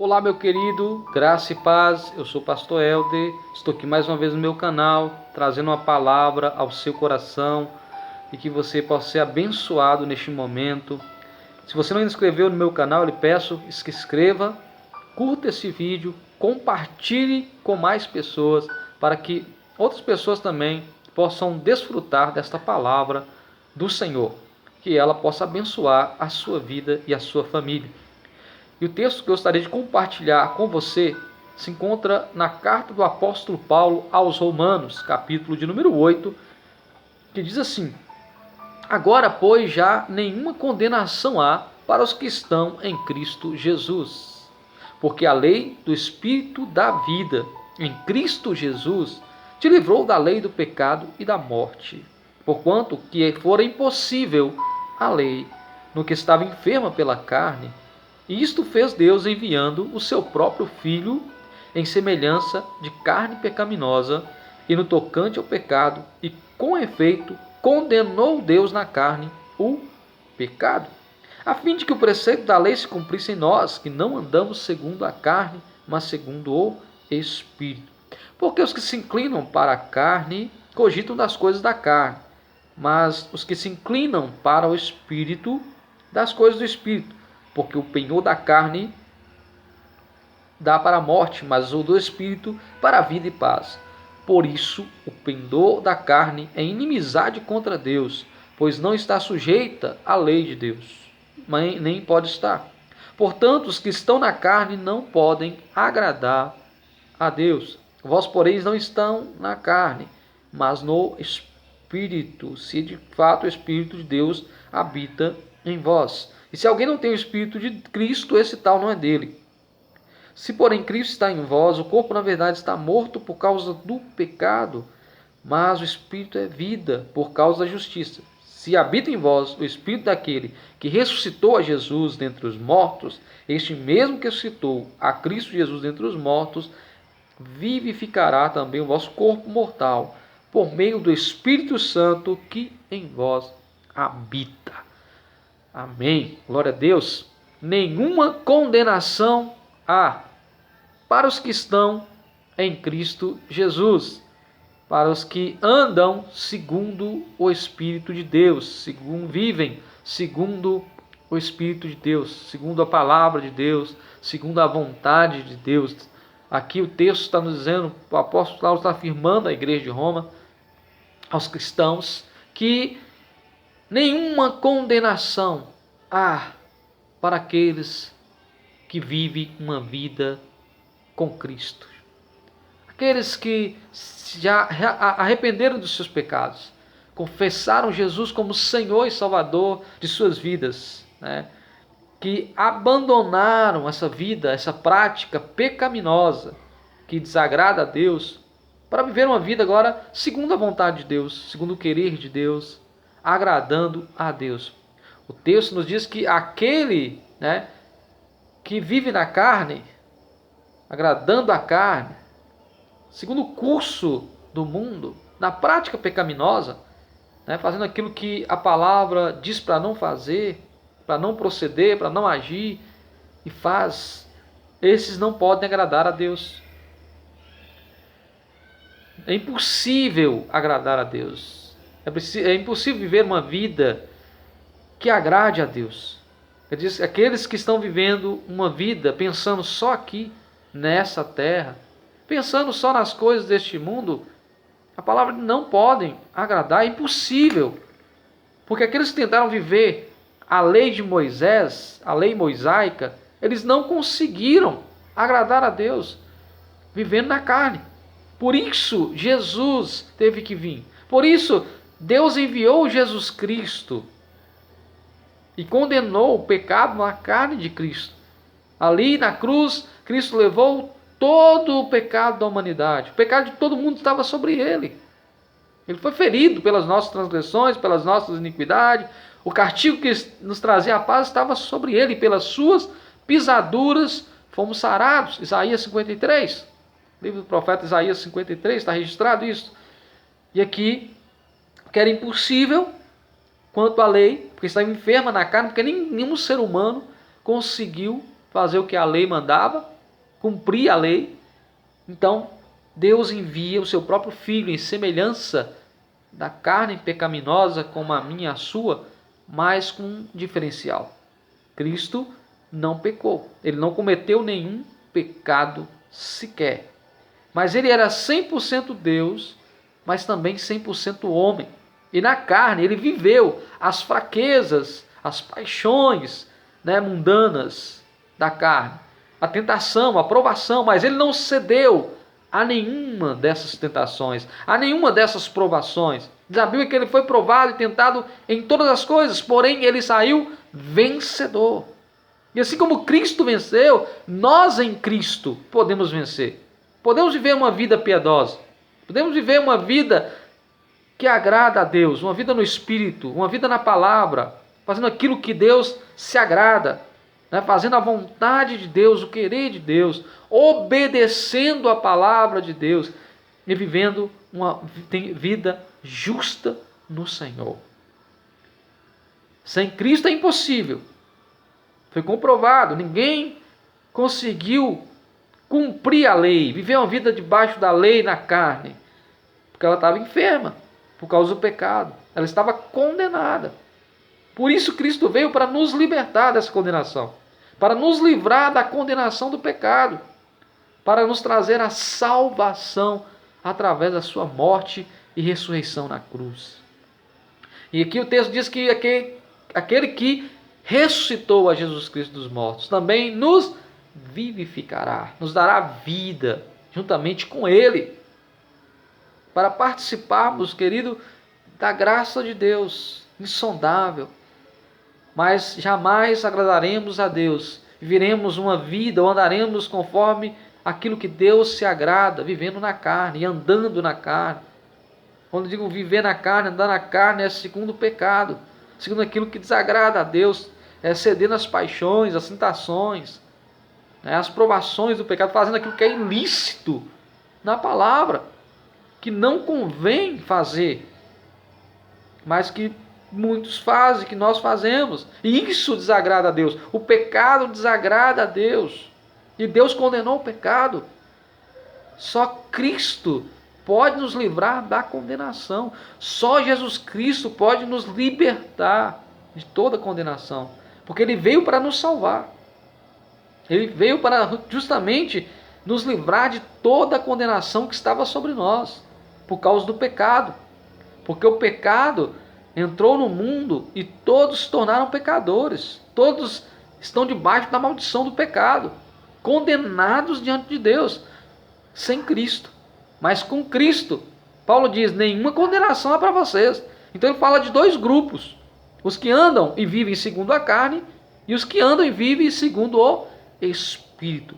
Olá, meu querido, graça e paz, eu sou o pastor Helder, estou aqui mais uma vez no meu canal, trazendo uma palavra ao seu coração e que você possa ser abençoado neste momento. Se você não se inscreveu no meu canal, eu lhe peço que se inscreva, curta esse vídeo, compartilhe com mais pessoas, para que outras pessoas também possam desfrutar desta palavra do Senhor, que ela possa abençoar a sua vida e a sua família. E o texto que eu gostaria de compartilhar com você se encontra na carta do apóstolo Paulo aos Romanos, capítulo de número 8, que diz assim: Agora, pois, já nenhuma condenação há para os que estão em Cristo Jesus, porque a lei do Espírito da vida em Cristo Jesus te livrou da lei do pecado e da morte, porquanto que fora impossível a lei no que estava enferma pela carne. E isto fez Deus enviando o seu próprio Filho em semelhança de carne pecaminosa e no tocante ao pecado, e com efeito condenou Deus na carne o pecado, a fim de que o preceito da lei se cumprisse em nós, que não andamos segundo a carne, mas segundo o Espírito. Porque os que se inclinam para a carne cogitam das coisas da carne, mas os que se inclinam para o Espírito, das coisas do Espírito. Porque o penhor da carne dá para a morte, mas o do Espírito para a vida e paz. Por isso, o pendor da carne é inimizade contra Deus, pois não está sujeita à lei de Deus, nem pode estar. Portanto, os que estão na carne não podem agradar a Deus. Vós, porém, não estão na carne, mas no Espírito, se de fato o Espírito de Deus habita em vós. E se alguém não tem o Espírito de Cristo, esse tal não é dele. Se, porém, Cristo está em vós, o corpo, na verdade, está morto por causa do pecado, mas o Espírito é vida por causa da justiça. Se habita em vós o Espírito daquele que ressuscitou a Jesus dentre os mortos, este mesmo que ressuscitou a Cristo Jesus dentre os mortos, vivificará também o vosso corpo mortal, por meio do Espírito Santo que em vós habita. Amém. Glória a Deus. Nenhuma condenação há para os que estão em Cristo Jesus, para os que andam segundo o Espírito de Deus, vivem segundo o Espírito de Deus, segundo a palavra de Deus, segundo a vontade de Deus. Aqui o texto está nos dizendo, o apóstolo Paulo está afirmando à igreja de Roma, aos cristãos, que nenhuma condenação há para aqueles que vivem uma vida com Cristo. Aqueles que já arrependeram dos seus pecados, confessaram Jesus como Senhor e Salvador de suas vidas, né? Que abandonaram essa vida, essa prática pecaminosa que desagrada a Deus, para viver uma vida agora segundo a vontade de Deus, segundo o querer de Deus, agradando a Deus. O texto nos diz que aquele, né, que vive na carne, agradando a carne, segundo o curso do mundo, na prática pecaminosa, né, fazendo aquilo que a palavra diz para não fazer, para não proceder, para não agir, e faz, esses não podem agradar a Deus. É impossível agradar a Deus. É impossível viver uma vida que agrade a Deus. Ele diz, aqueles que estão vivendo uma vida pensando só aqui, nessa terra, pensando só nas coisas deste mundo, a palavra não podem agradar, é impossível. Porque aqueles que tentaram viver a lei de Moisés, a lei mosaica, eles não conseguiram agradar a Deus, vivendo na carne. Por isso, Jesus teve que vir. Por isso, Deus enviou Jesus Cristo e condenou o pecado na carne de Cristo. Ali na cruz, Cristo levou todo o pecado da humanidade. O pecado de todo mundo estava sobre ele. Ele foi ferido pelas nossas transgressões, pelas nossas iniquidades. O castigo que nos trazia a paz estava sobre ele. Pelas suas pisaduras fomos sarados. Isaías 53. Livro do profeta Isaías 53, está registrado isso. E aqui, que era impossível quanto à lei, porque estava enferma na carne, porque nenhum ser humano conseguiu fazer o que a lei mandava, cumprir a lei. Então, Deus envia o seu próprio Filho em semelhança da carne pecaminosa como a minha e a sua, mas com um diferencial. Cristo não pecou, ele não cometeu nenhum pecado sequer. Mas ele era 100% Deus, mas também 100% homem. E na carne ele viveu as fraquezas, as paixões, mundanas da carne, a tentação, a provação, mas ele não cedeu a nenhuma dessas tentações, a nenhuma dessas provações. Diz a Bíblia que ele foi provado e tentado em todas as coisas, porém ele saiu vencedor. E assim como Cristo venceu, nós em Cristo podemos vencer. Podemos viver uma vida piedosa, podemos viver uma vida que agrada a Deus, uma vida no Espírito, uma vida na palavra, fazendo aquilo que Deus se agrada, fazendo a vontade de Deus, o querer de Deus, obedecendo a palavra de Deus e vivendo uma vida justa no Senhor. Sem Cristo é impossível. Foi comprovado, ninguém conseguiu cumprir a lei, viver uma vida debaixo da lei na carne, porque ela estava enferma por causa do pecado, ela estava condenada. Por isso Cristo veio para nos libertar dessa condenação, para nos livrar da condenação do pecado, para nos trazer a salvação através da sua morte e ressurreição na cruz. E aqui o texto diz que aquele que ressuscitou a Jesus Cristo dos mortos também nos vivificará, nos dará vida juntamente com Ele, para participarmos, querido, da graça de Deus insondável. Mas jamais agradaremos a Deus, viveremos uma vida ou andaremos conforme aquilo que Deus se agrada, vivendo na carne e andando na carne. Quando digo viver na carne, andar na carne é segundo o pecado, segundo aquilo que desagrada a Deus, é cedendo às paixões, às tentações, às provações do pecado, fazendo aquilo que é ilícito na palavra, que não convém fazer, mas que muitos fazem, que nós fazemos. E isso desagrada a Deus. O pecado desagrada a Deus. E Deus condenou o pecado. Só Cristo pode nos livrar da condenação. Só Jesus Cristo pode nos libertar de toda condenação. Porque Ele veio para nos salvar. Ele veio para justamente nos livrar de toda a condenação que estava sobre nós, por causa do pecado. Porque o pecado entrou no mundo e todos se tornaram pecadores. Todos estão debaixo da maldição do pecado, condenados diante de Deus, sem Cristo. Mas com Cristo, Paulo diz, nenhuma condenação é para vocês. Então ele fala de dois grupos: os que andam e vivem segundo a carne e os que andam e vivem segundo o Espírito.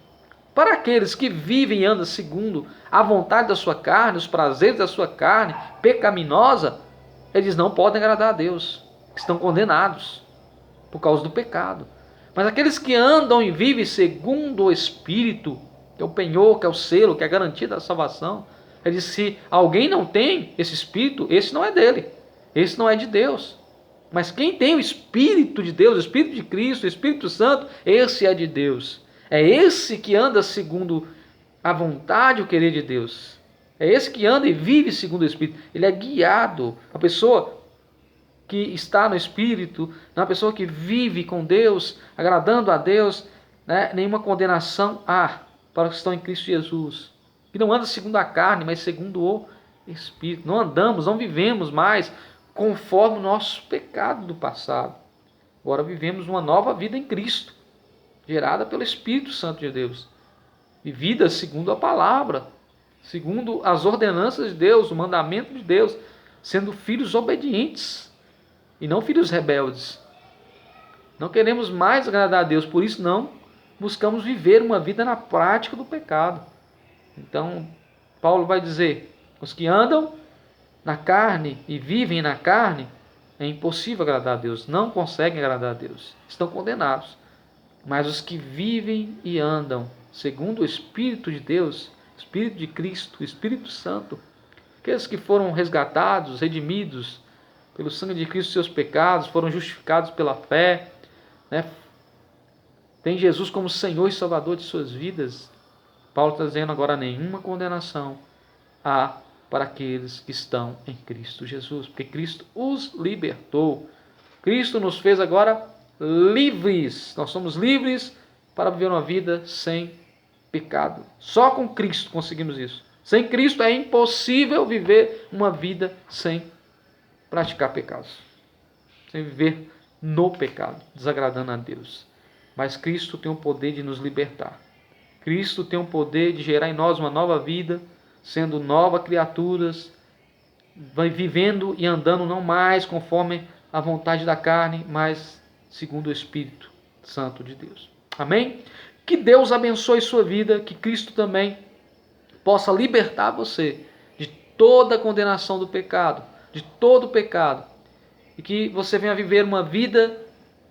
Para aqueles que vivem e andam segundo a vontade da sua carne, os prazeres da sua carne pecaminosa, eles não podem agradar a Deus, estão condenados por causa do pecado. Mas aqueles que andam e vivem segundo o Espírito, que é o penhor, que é o selo, que é a garantia da salvação, ele diz: se alguém não tem esse Espírito, esse não é dele, esse não é de Deus. Mas quem tem o Espírito de Deus, o Espírito de Cristo, o Espírito Santo, esse é de Deus. É esse que anda segundo a vontade e o querer de Deus. É esse que anda e vive segundo o Espírito. Ele é guiado. A pessoa que está no Espírito, uma pessoa que vive com Deus, agradando a Deus, nenhuma condenação há para os que estão em Cristo Jesus. Que não anda segundo a carne, mas segundo o Espírito. Não andamos, não vivemos mais conforme o nosso pecado do passado. Agora vivemos uma nova vida em Cristo, gerada pelo Espírito Santo de Deus. Vivida segundo a palavra, segundo as ordenanças de Deus, o mandamento de Deus, sendo filhos obedientes e não filhos rebeldes. Não queremos mais agradar a Deus, por isso não buscamos viver uma vida na prática do pecado. Então, Paulo vai dizer: os que andam na carne e vivem na carne, é impossível agradar a Deus, não conseguem agradar a Deus, estão condenados. Mas os que vivem e andam segundo o Espírito de Deus, Espírito de Cristo, Espírito Santo, aqueles que foram resgatados, redimidos pelo sangue de Cristo, seus pecados, foram justificados pela fé, tem Jesus como Senhor e Salvador de suas vidas, Paulo está dizendo agora: nenhuma condenação há para aqueles que estão em Cristo Jesus, porque Cristo os libertou. Cristo nos fez agora livres. Nós somos livres para viver uma vida sem pecado. Só com Cristo conseguimos isso. Sem Cristo é impossível viver uma vida sem praticar pecados, sem viver no pecado, desagradando a Deus. Mas Cristo tem o poder de nos libertar. Cristo tem o poder de gerar em nós uma nova vida, sendo novas criaturas, vivendo e andando não mais conforme a vontade da carne, mas segundo o Espírito Santo de Deus. Amém? Que Deus abençoe sua vida, que Cristo também possa libertar você de toda a condenação do pecado, de todo o pecado, e que você venha viver uma vida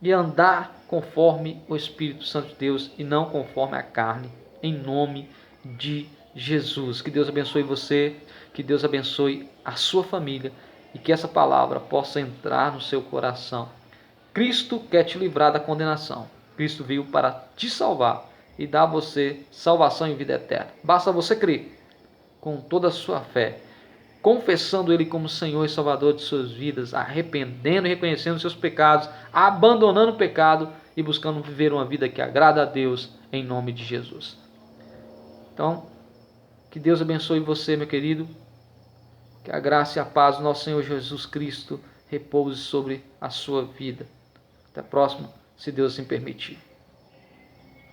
e andar conforme o Espírito Santo de Deus e não conforme a carne, em nome de Jesus. Que Deus abençoe você, que Deus abençoe a sua família e que essa palavra possa entrar no seu coração. Cristo quer te livrar da condenação. Cristo veio para te salvar e dar a você salvação e vida eterna. Basta você crer com toda a sua fé, confessando Ele como Senhor e Salvador de suas vidas, arrependendo e reconhecendo seus pecados, abandonando o pecado e buscando viver uma vida que agrada a Deus, em nome de Jesus. Então, que Deus abençoe você, meu querido. Que a graça e a paz do nosso Senhor Jesus Cristo repouse sobre a sua vida. Até a próxima, se Deus assim permitir.